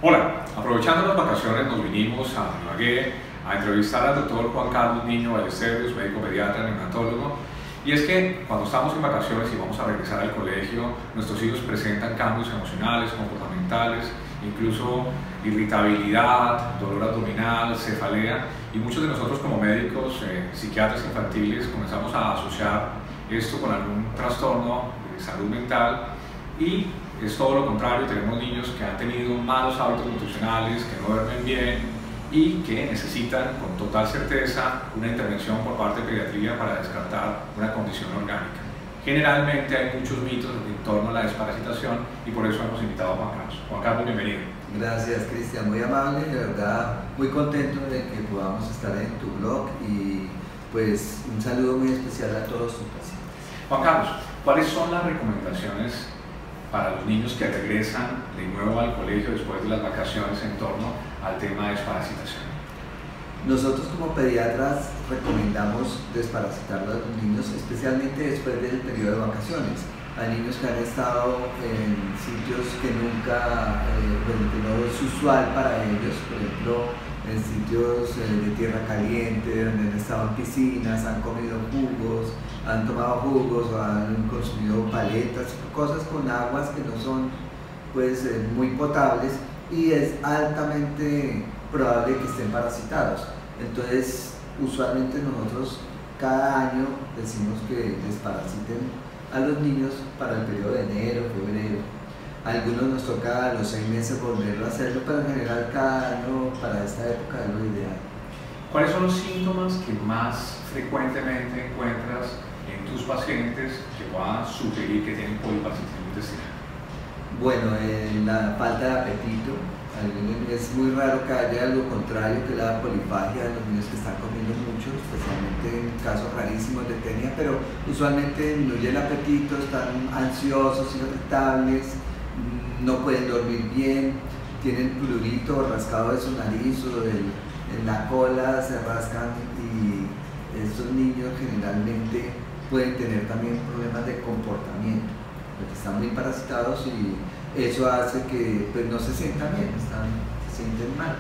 Hola, aprovechando las vacaciones nos vinimos a Ibagué a entrevistar al doctor Juan Carlos Niño Ballesteros, médico pediatra, neonatólogo. Y es que cuando estamos en vacaciones y vamos a regresar al colegio, nuestros hijos presentan cambios emocionales, comportamentales, incluso irritabilidad, dolor abdominal, cefalea, y muchos de nosotros como médicos, psiquiatras infantiles, comenzamos a asociar esto con algún trastorno de salud mental, y es todo lo contrario. Tenemos niños que han tenido malos hábitos nutricionales, que no duermen bien y que necesitan con total certeza una intervención por parte de pediatría para descartar una condición orgánica. Generalmente hay muchos mitos en torno a la desparasitación y por eso hemos invitado a Juan Carlos. Juan Carlos, bienvenido. Gracias, Cristian, muy amable, de verdad muy contento de que podamos estar en tu blog y pues un saludo muy especial a todos tus pacientes. Juan Carlos, ¿cuáles son las recomendaciones para los niños que regresan de nuevo al colegio después de las vacaciones en torno al tema de desparasitación? Nosotros como pediatras recomendamos desparasitar a los niños, especialmente después del periodo de vacaciones. Hay niños que han estado en sitios que nunca, que no es usual para ellos, por ejemplo, en sitios de tierra caliente, donde han estado en piscinas, han comido jugos, han tomado jugos o han consumido paletas, cosas con aguas que no son pues muy potables, y es altamente probable que estén parasitados. Entonces, usualmente nosotros cada año decimos que desparasiten a los niños para el periodo de enero, febrero. A algunos nos toca a los 6 meses volverlo a hacerlo, pero en general cada año para esta época es lo ideal. ¿Cuáles son los síntomas que más frecuentemente encuentras en tus pacientes que puedan sugerir que tienen poliparasitismo intestinal? Bueno, la falta de apetito. Es muy raro que haya lo contrario, que la polifagia de los niños que están comiendo mucho, especialmente en casos rarísimos de tenia, pero usualmente disminuye el apetito, están ansiosos, irritables, no pueden dormir bien, tienen prurito rascado de su nariz o en la cola, se rascan, y estos niños generalmente pueden tener también problemas de comportamiento, porque están muy parasitados y eso hace que pues, no se sientan bien, se sienten mal.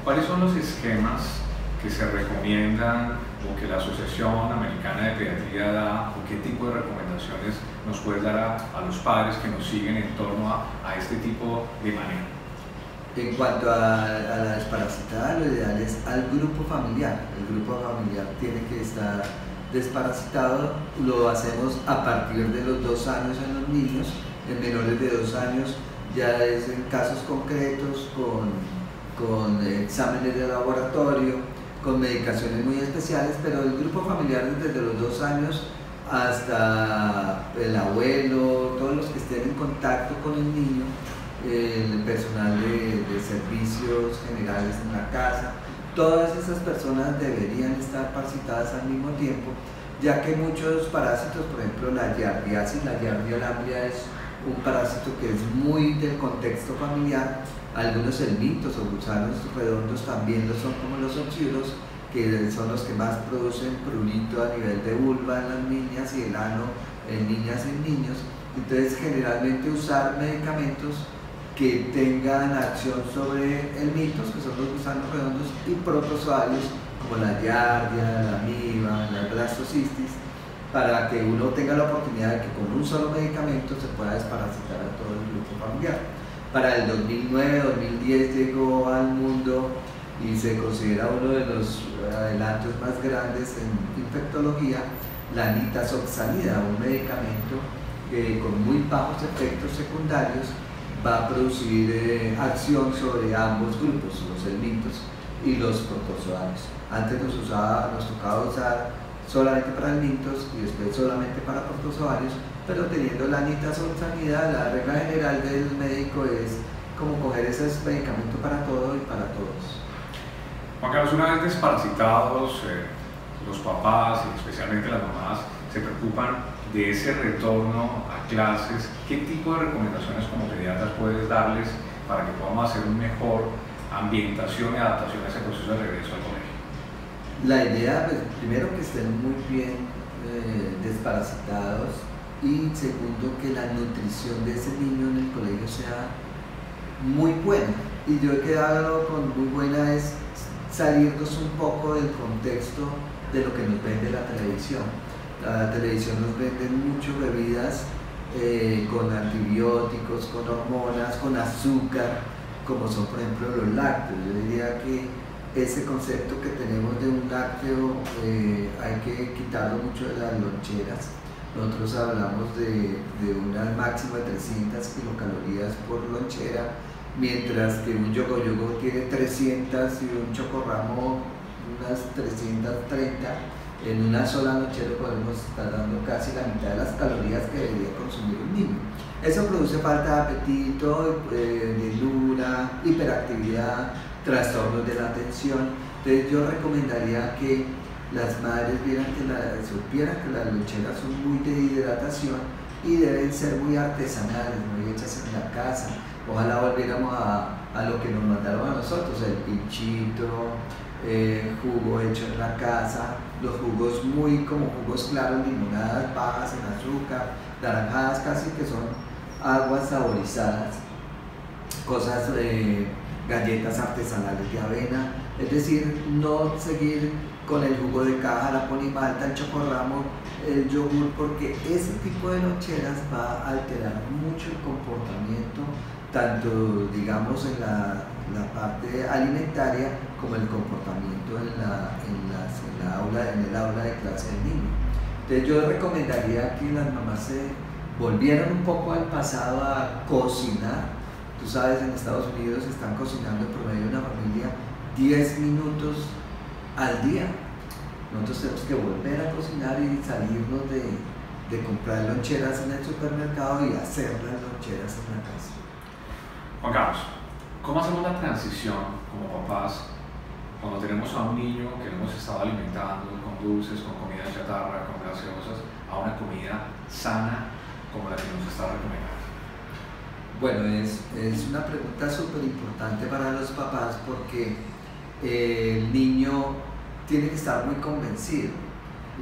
¿Cuáles son los esquemas que se recomiendan o que la Asociación Americana de Pediatría da, o qué tipo de recomendaciones nos puedes dar a los padres que nos siguen en torno a este tipo de manejo? En cuanto a la desparasitada, lo ideal es al grupo familiar. El grupo familiar tiene que estar desparasitado. Lo hacemos a partir de los 2 años en los niños. En menores de 2 años ya es en casos concretos, con exámenes de laboratorio, con medicaciones muy especiales, pero el grupo familiar desde los 2 años hasta el abuelo, todos los que estén en contacto con el niño, el personal de servicios generales en la casa, todas esas personas deberían estar parasitadas al mismo tiempo, ya que muchos parásitos, por ejemplo la giardiasis, la Giardia lamblia, es un parásito que es muy del contexto familiar. Algunos helmintos o gusanos redondos también lo son, como los oxiuros, que son los que más producen prurito a nivel de vulva en las niñas y el ano en niñas y niños. Entonces, generalmente usar medicamentos que tengan acción sobre helmintos, que son los gusanos redondos, y protozoarios como la giardia, la amiba, la blastocistis, para que uno tenga la oportunidad de que con un solo medicamento se pueda desparasitar a todo el grupo familiar. Para el 2009-2010 llegó al mundo y se considera uno de los adelantos más grandes en infectología, la nitazoxanida, un medicamento que con muy bajos efectos secundarios va a producir acción sobre ambos grupos, los helmintos y los protozoarios. Antes nos tocaba usar solamente para helmintos y después solamente para protozoarios, pero teniendo la nitazoxanida, la regla general del médico es como coger ese medicamento para todo y para todos. Juan Carlos, una vez desparasitados, los papás y especialmente las mamás se preocupan de ese retorno a clases. ¿Qué tipo de recomendaciones como pediatras puedes darles para que podamos hacer una mejor ambientación y adaptación a ese proceso de regreso al colegio? La idea, pues, primero que estén muy bien desparasitados, y segundo, que la nutrición de ese niño en el colegio sea muy buena. Y yo he quedado con muy buena es salirnos un poco del contexto de lo que nos vende la televisión. La televisión nos vende mucho bebidas con antibióticos, con hormonas, con azúcar, como son por ejemplo los lácteos. Yo diría que ese concepto que tenemos de un lácteo hay que quitarlo mucho de las loncheras. Nosotros hablamos de un máximo de 300 kilocalorías por lonchera, mientras que un yogo tiene 300 y un chocorramo unas 330. En una sola lonchera podemos estar dando casi la mitad de las calorías que debería consumir un niño. Eso produce falta de apetito, llenura, hiperactividad, trastornos de la atención. Entonces yo recomendaría que las madres supieran que las loncheras son muy de hidratación y deben ser muy artesanales, muy hechas en la casa. Ojalá volviéramos a lo que nos mandaron a nosotros, el pinchito, jugo hecho en la casa, los jugos muy como jugos claros, limonadas bajas en azúcar, naranjadas casi que son aguas saborizadas, cosas, galletas artesanales de avena, es decir, no seguir con el jugo de caja, la ponimalta, el chocorramo, el yogur, porque ese tipo de loncheras va a alterar mucho el comportamiento, tanto digamos en la parte alimentaria como el comportamiento en el aula de clase del niño. Entonces yo recomendaría que las mamás se volvieran un poco al pasado a cocinar. Tú sabes, en Estados Unidos están cocinando en promedio una familia 10 minutos al día. Nosotros tenemos que volver a cocinar y salirnos de comprar loncheras en el supermercado y hacer las loncheras en la casa. Juan Carlos, ¿cómo hacemos la transición como papás cuando tenemos a un niño que hemos estado alimentando con dulces, con comida chatarra, con gaseosas, a una comida sana como la que nos está recomendando? Bueno, es una pregunta súper importante para los papás, porque el niño tiene que estar muy convencido.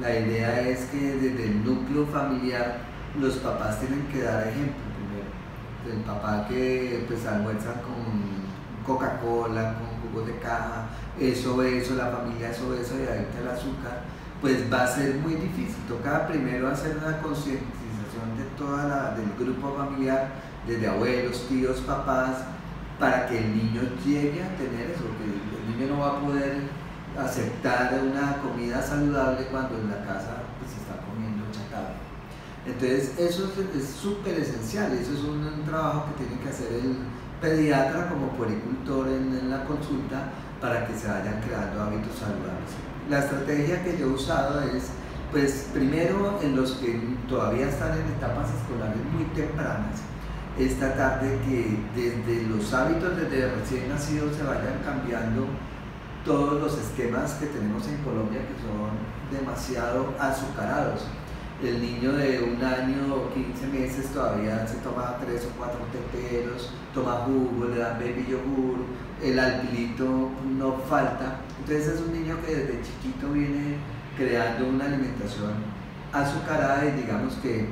La idea es que desde el núcleo familiar los papás tienen que dar ejemplo primero. El papá que pues almuerza con Coca-Cola, con jugos de caja, eso, la familia eso y adicta al azúcar, pues va a ser muy difícil. Toca primero hacer una concientización del grupo familiar, desde abuelos, tíos, papás, para que el niño llegue a tener eso, que el niño no va a poder aceptar una comida saludable cuando en la casa pues, se está comiendo chatarra. Entonces eso es súper esencial, eso es un trabajo que tiene que hacer el pediatra como puericultor en la consulta, para que se vayan creando hábitos saludables. La estrategia que yo he usado es, pues primero en los que todavía están en etapas escolares muy tempranas, es tratar de que desde los hábitos desde recién nacidos se vayan cambiando todos los esquemas que tenemos en Colombia, que son demasiado azucarados. El niño de 1 año o 15 meses todavía se toma 3 o 4 teteros, toma jugo, le dan baby yogur, el alpilito no falta. Entonces es un niño que desde chiquito viene creando una alimentación azucarada, y digamos que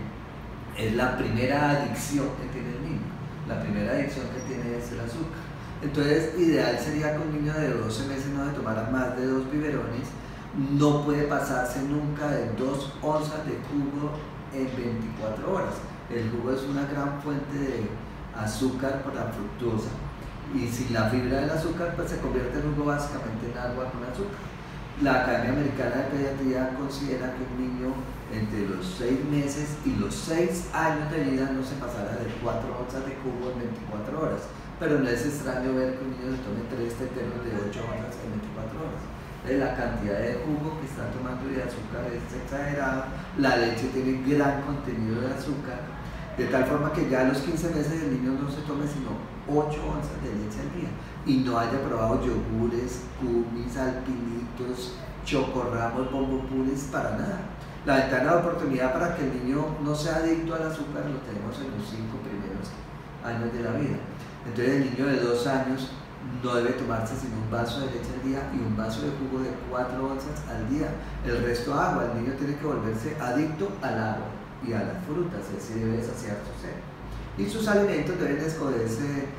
es la primera adicción que tiene el niño. La primera adicción que tiene es el azúcar. Entonces ideal sería que un niño de 12 meses no se tomara más de 2 biberones. No puede pasarse nunca de 2 onzas de jugo en 24 horas. El jugo es una gran fuente de azúcar por la fructosa, y sin la fibra del azúcar pues se convierte en jugo básicamente en agua con azúcar. La Academia Americana de Pediatría considera que un niño entre los 6 meses y los 6 años de vida no se pasará de 4 onzas de jugo en 24 horas. Pero no es extraño ver que un niño se tome 3 teteros de 8 onzas en 24 horas. La cantidad de jugo que está tomando de azúcar es exagerada. La leche tiene gran contenido de azúcar, de tal forma que ya a los 15 meses el niño no se tome sino 8 onzas de leche al día y no haya probado yogures, kumis, alpinitos, chocorramos, bombopunes, para nada. La ventana de oportunidad para que el niño no sea adicto al azúcar lo tenemos en los 5 primeros años de la vida. Entonces el niño de 2 años no debe tomarse sino un vaso de leche al día y un vaso de jugo de 4 onzas al día. El resto agua. El niño tiene que volverse adicto al agua y a las frutas, y así debe saciar su sed. Y sus alimentos deben escogerse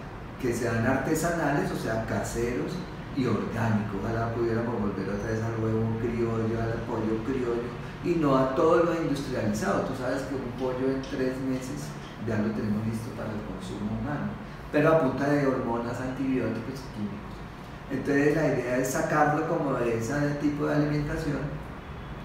que sean artesanales, o sea, caseros y orgánicos. Ojalá pudiéramos volver otra vez al huevo criollo, al pollo criollo, y no a todo lo industrializado. Tú sabes que un pollo en 3 meses ya lo tenemos listo para el consumo humano, pero a punta de hormonas, antibióticos y químicos. Entonces la idea es sacarlo como de ese tipo de alimentación,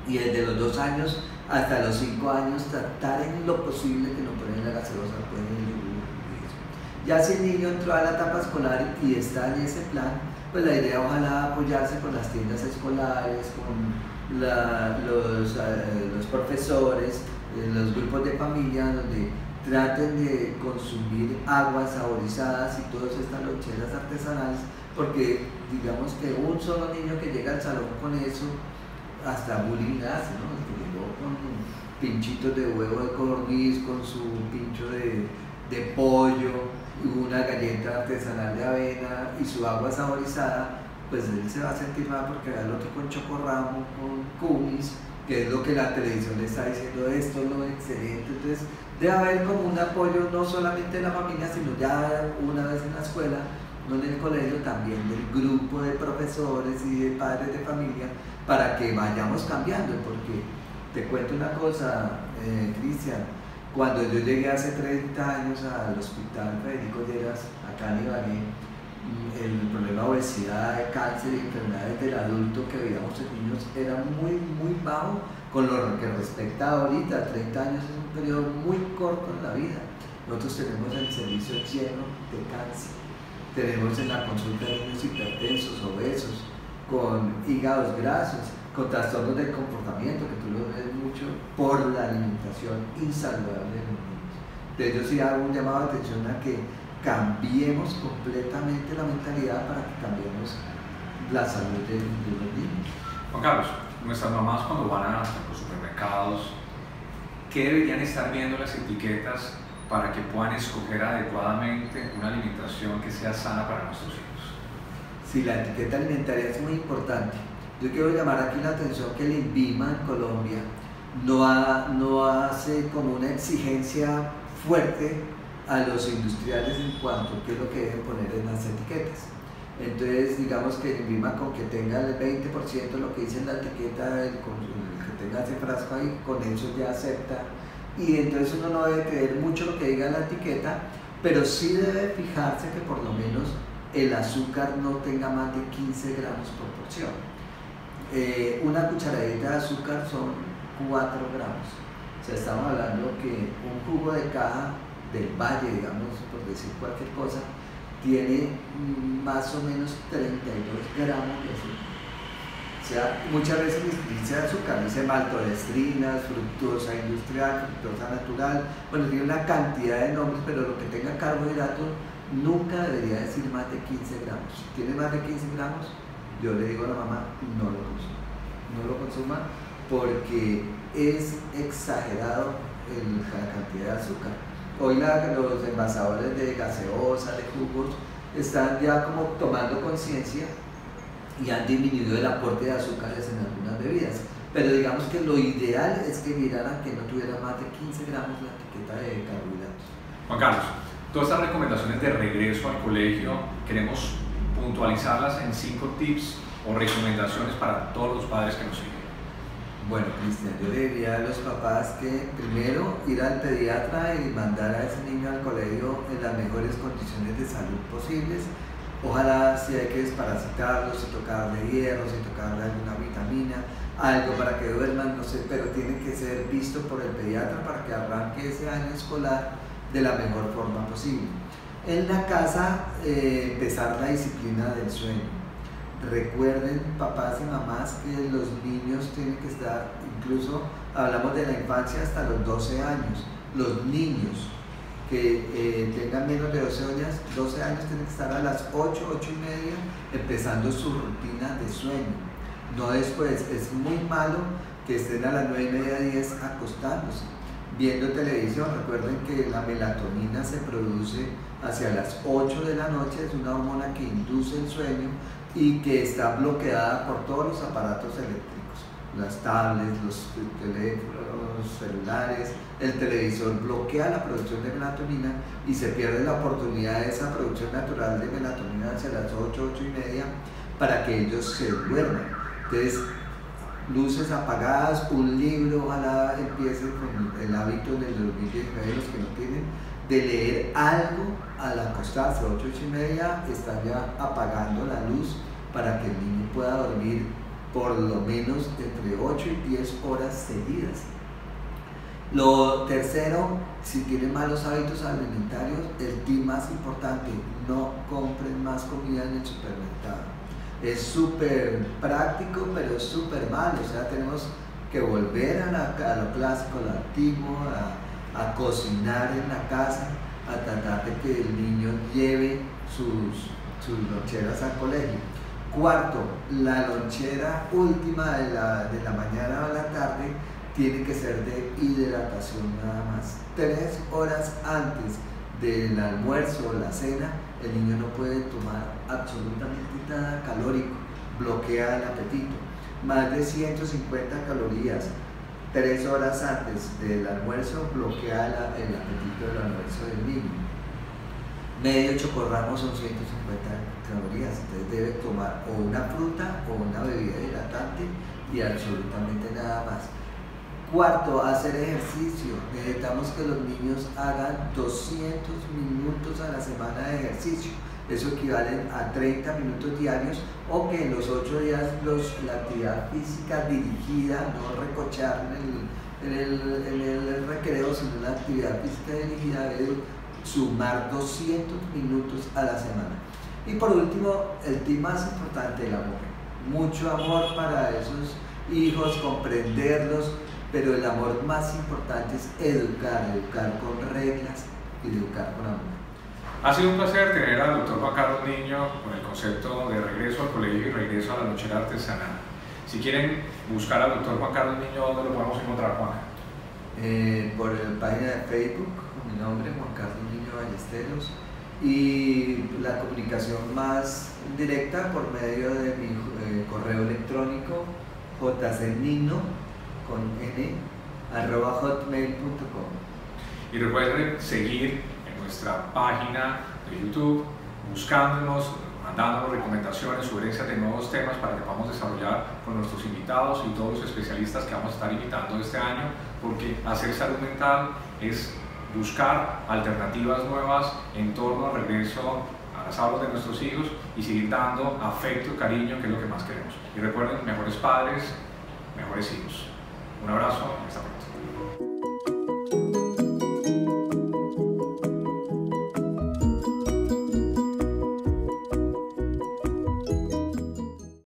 y desde los 2 años hasta los 5 años tratar en lo posible que no ponen la gaseosa, ponen el yogur y eso. Ya si el niño entró a la etapa escolar y está en ese plan, pues la idea ojalá apoyarse con las tiendas escolares, con los profesores, los grupos de familia, donde traten de consumir aguas saborizadas y todas estas loncheras artesanales, porque digamos que un solo niño que llega al salón con eso, hasta bullying hace, ¿no? El que llegó con pinchitos de huevo de codorniz, con su pincho de pollo, una galleta artesanal de avena y su agua saborizada, pues él se va a sentir mal porque ve al otro con chocorramo, con kumis, que es lo que la televisión le está diciendo, esto es lo excelente. Entonces debe haber como un apoyo no solamente de la familia, sino ya una vez en la escuela, no en el colegio, también del grupo de profesores y de padres de familia, para que vayamos cambiando. Porque te cuento una cosa, Cristian, cuando yo llegué hace 30 años al hospital Federico Lleras, acá en Ibagué, el problema de obesidad, de cáncer y enfermedades del adulto que veíamos en niños era muy, muy bajo con lo que respecta a ahorita. 30 años es un periodo muy corto en la vida. Nosotros tenemos el servicio lleno de cáncer, tenemos en la consulta de niños hipertensos, obesos, con hígados grasos, con trastornos del comportamiento, que tú lo ves mucho por la alimentación insaludable de los niños. Entonces yo sí hago un llamado de atención a que cambiemos completamente la mentalidad para que cambiemos la salud de los niños. Juan Carlos, nuestras mamás cuando van a los supermercados, ¿qué deberían estar viendo las etiquetas para que puedan escoger adecuadamente una alimentación que sea sana para nuestros hijos? Sí, la etiqueta alimentaria es muy importante. Yo quiero llamar aquí la atención que el INVIMA en Colombia no hace como una exigencia fuerte a los industriales en cuanto a qué es lo que deben poner en las etiquetas. Entonces, digamos que el INVIMA, con que tenga el 20% lo que dice en la etiqueta, que tenga ese frasco ahí, con eso ya acepta. Y entonces uno no debe creer mucho lo que diga la etiqueta, pero sí debe fijarse que por lo menos el azúcar no tenga más de 15 gramos por porción. Una cucharadita de azúcar son 4 gramos. O sea, estamos hablando que un jugo de caja del Valle, digamos, por decir cualquier cosa, tiene más o menos 32 gramos de azúcar. O sea, muchas veces dice azúcar, dice maltodextrinas, fructosa industrial, fructosa natural, bueno, tiene una cantidad de nombres, pero lo que tenga carbohidratos nunca debería decir más de 15 gramos. Si tiene más de 15 gramos, yo le digo a la mamá, no lo consuma porque es exagerado la cantidad de azúcar. Hoy los envasadores de gaseosa, de jugos, están ya como tomando conciencia y han disminuido el aporte de azúcares en algunas bebidas. Pero digamos que lo ideal es que miraran que no tuviera más de 15 gramos la etiqueta de carbohidratos. Juan Carlos, todas estas recomendaciones de regreso al colegio queremos puntualizarlas en 5 tips o recomendaciones para todos los padres que nos siguen. Bueno, Cristian, yo le diría a los papás que primero ir al pediatra y mandar a ese niño al colegio en las mejores condiciones de salud posibles. Ojalá si hay que desparasitarlo, si tocarle hierro, si tocarle alguna vitamina, algo para que duerman, no sé, pero tiene que ser visto por el pediatra para que arranque ese año escolar de la mejor forma posible. En la casa, empezar la disciplina del sueño. Recuerden, papás y mamás, que los niños tienen que estar, incluso hablamos de la infancia hasta los 12 años, los niños que tengan menos de 12 años tienen que estar a las 8, 8 y media empezando su rutina de sueño. No después, es muy malo que estén a las 9 y media, 10 acostándose. viendo televisión. Recuerden que la melatonina se produce hacia las 8 de la noche, es una hormona que induce el sueño y que está bloqueada por todos los aparatos eléctricos, las tablets, los teléfonos celulares, el televisor bloquea la producción de melatonina y se pierde la oportunidad de esa producción natural de melatonina hacia las 8, 8 y media para que ellos se duerman. Entonces, luces apagadas, un libro, ojalá empiecen con el hábito del 2019, los que no tienen, de leer algo al acostarse. 8, 8 y media están ya apagando la luz para que el niño pueda dormir por lo menos entre 8 y 10 horas seguidas. Lo tercero, si tienen malos hábitos alimentarios, el tip más importante, no compren más comida en el supermercado. Es súper práctico, pero es súper malo. O sea, tenemos que volver a lo clásico, a lo antiguo, a cocinar en la casa, a tratar de que el niño lleve sus loncheras al colegio. Cuarto, la lonchera última de la mañana o la tarde tiene que ser de hidratación nada más. 3 horas antes del almuerzo o la cena, el niño no puede tomar absolutamente nada calórico, bloquea el apetito. Más de 150 calorías 3 horas antes del almuerzo bloquea el apetito del almuerzo del niño. Medio chocorramo son 150 calorías, entonces debe tomar o una fruta o una bebida hidratante y absolutamente nada más. Cuarto, hacer ejercicio. Necesitamos que los niños hagan 200 minutos a la semana de ejercicio. Eso equivale a 30 minutos diarios, o que en los 8 días la actividad física dirigida, no recochar en el recreo, sino la actividad física dirigida debe sumar 200 minutos a la semana. Y por último, el tip más importante, el amor. Mucho amor para esos hijos, comprenderlos, pero el amor más importante es educar con reglas y educar con amor. Ha sido un placer tener al doctor Juan Carlos Niño con el concepto de regreso al colegio y regreso a la lonchera artesanal. Si quieren buscar al doctor Juan Carlos Niño, ¿dónde lo podemos encontrar, Juan? Por la página de Facebook, con mi nombre, Juan Carlos Niño Ballesteros, y la comunicación más directa por medio de mi correo electrónico jcnino con n @hotmail.com. Y recuerden seguir en nuestra página de YouTube, buscándonos, mandándonos recomendaciones, sugerencias de nuevos temas para que podamos desarrollar con nuestros invitados y todos los especialistas que vamos a estar invitando este año, porque hacer salud mental es buscar alternativas nuevas en torno al regreso a las aulas de nuestros hijos y seguir dando afecto, cariño, que es lo que más queremos. Y recuerden, mejores padres, mejores hijos. Un abrazo y hasta pronto.